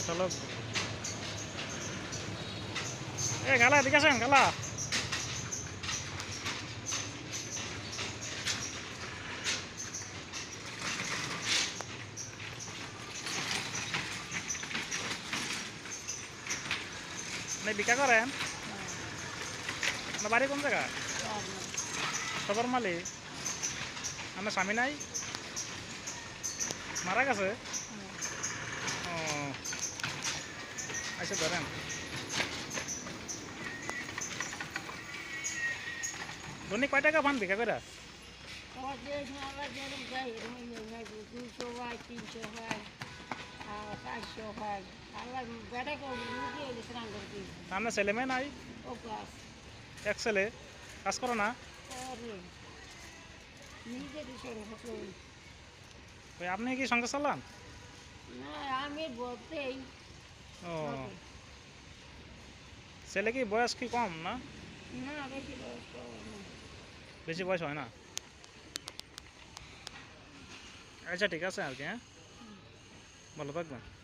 চলো এ গালা এদিকে আসেন গালা বিক্রি করেন আপনার বাড়ি কোন জায়গা সবার মালিক আপনার স্বামী নাই মারা গেছে ও আচ্ছা ধরেন ধনী কয় টাকা পান বিক্রি করে আপনার ছেলে মেয়ে নাই এক ছেলে কাজ করো না আপনি কি সংসার চালান ও ছেলে কি বয়স কি কম না বেশি বয়স হয় না আচ্ছা ঠিক আছে আর কি হ্যাঁ ভালো থাকবেন